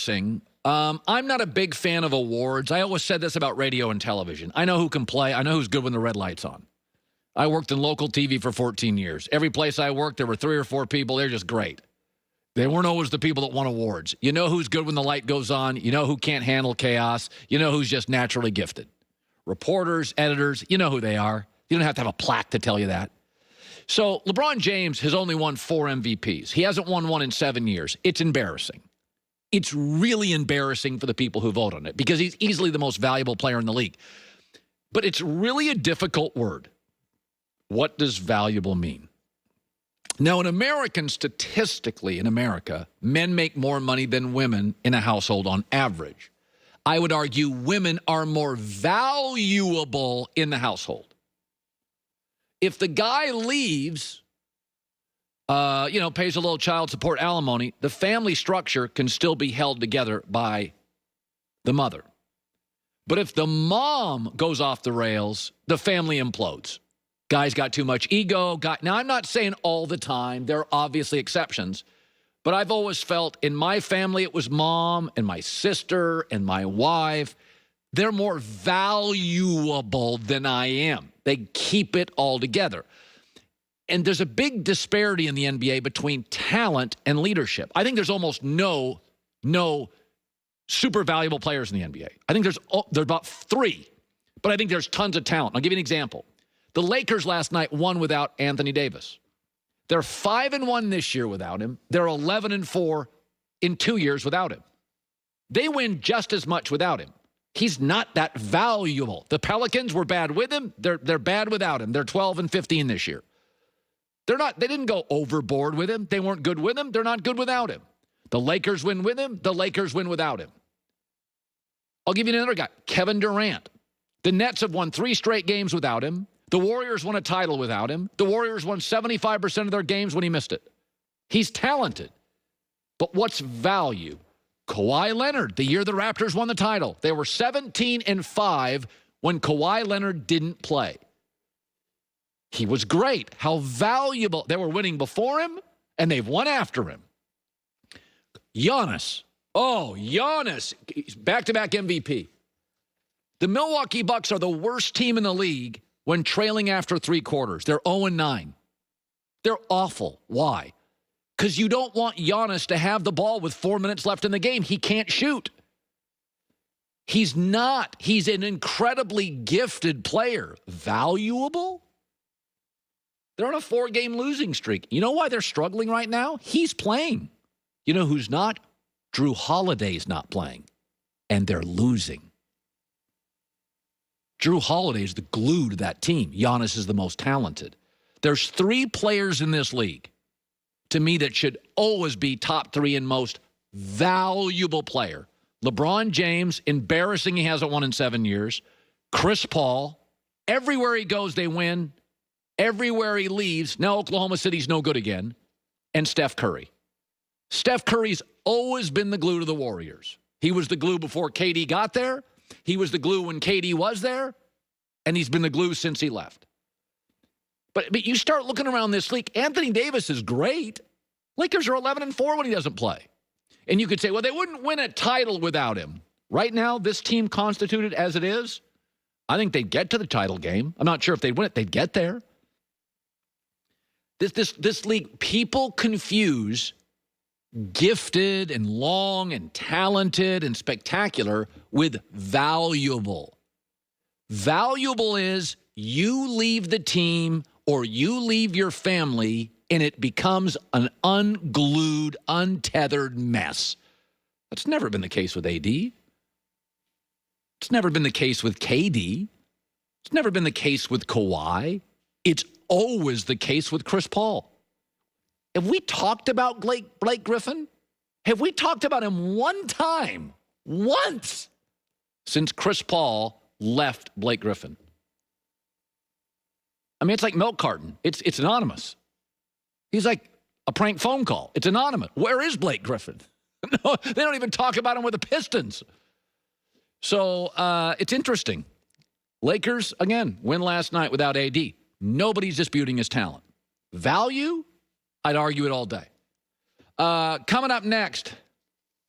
embarrassing. I'm not a big fan of awards. I always said this about radio and television. I know who can play. I know who's good when the red light's on. I worked in local TV for 14 years. Every place I worked, there were 3 or 4 people. They're just great. They weren't always the people that won awards. You know who's good when the light goes on. You know who can't handle chaos. You know who's just naturally gifted. Reporters, editors, you know who they are. You don't have to have a plaque to tell you that. So LeBron James has only won 4 MVPs. He hasn't won one in 7 years. It's embarrassing. It's really embarrassing for the people who vote on it because he's easily the most valuable player in the league. But it's really a difficult word. What does valuable mean? Now, in American, statistically in America, men make more money than women in a household on average. I would argue women are more valuable in the household. If the guy leaves, pays a little child support alimony, the family structure can still be held together by the mother. But if the mom goes off the rails, the family implodes. Guy's got too much ego. Now, I'm not saying all the time. There are obviously exceptions. But I've always felt in my family, it was mom and my sister and my wife. They're more valuable than I am. They keep it all together. And there's a big disparity in the NBA between talent and leadership. I think there's almost no super valuable players in the NBA. I think there's about 3, but I think there's tons of talent. I'll give you an example. The Lakers last night won without Anthony Davis. They're 5-1 this year without him. They're 11-4 in 2 years without him. They win just as much without him. He's not that valuable. The Pelicans were bad with him. They're bad without him. They're 12-15 this year. They didn't go overboard with him. They weren't good with him. They're not good without him. The Lakers win with him. The Lakers win without him. I'll give you another guy, Kevin Durant. The Nets have won 3 straight games without him. The Warriors won a title without him. The Warriors won 75% of their games when he missed it. He's talented. But what's value? Kawhi Leonard, the year the Raptors won the title. They were 17-5 when Kawhi Leonard didn't play. He was great. How valuable. They were winning before him, and they've won after him. Giannis. Oh, Giannis. Back-to-back MVP. The Milwaukee Bucks are the worst team in the league when trailing after 3 quarters. They're 0-9. They're awful. Why? Because you don't want Giannis to have the ball with 4 minutes left in the game. He can't shoot. He's not. He's an incredibly gifted player. Valuable? They're on a 4-game losing streak. You know why they're struggling right now? He's playing. You know who's not? Drew Holiday's not playing. And they're losing. Drew Holiday is the glue to that team. Giannis is the most talented. There's 3 players in this league, to me, that should always be top 3 and most valuable player. LeBron James, embarrassing he hasn't won in 7 years. Chris Paul, everywhere he goes, they win. Everywhere he leaves, now Oklahoma City's no good again. And Steph Curry. Steph Curry's always been the glue to the Warriors. He was the glue before KD got there. He was the glue when KD was there, and he's been the glue since he left. But you start looking around this league, Anthony Davis is great. Lakers are 11-4 when he doesn't play. And you could say, well, they wouldn't win a title without him. Right now, this team constituted as it is, I think they'd get to the title game. I'm not sure if they'd win it. They'd get there. This league, people confuse gifted and long and talented and spectacular with valuable. Valuable is you leave the team or you leave your family and it becomes an unglued, untethered mess. That's never been the case with AD. It's never been the case with KD. It's never been the case with Kawhi. It's always the case with Chris Paul. Have we talked about Blake Griffin? Have we talked about him one time, once, since Chris Paul left Blake Griffin? I mean, it's like milk carton. It's anonymous. He's like a prank phone call. It's anonymous. Where is Blake Griffin? No, they don't even talk about him with the Pistons. So it's interesting. Lakers, again, win last night without AD. Nobody's disputing his talent. Value? I'd argue it all day. Coming up next,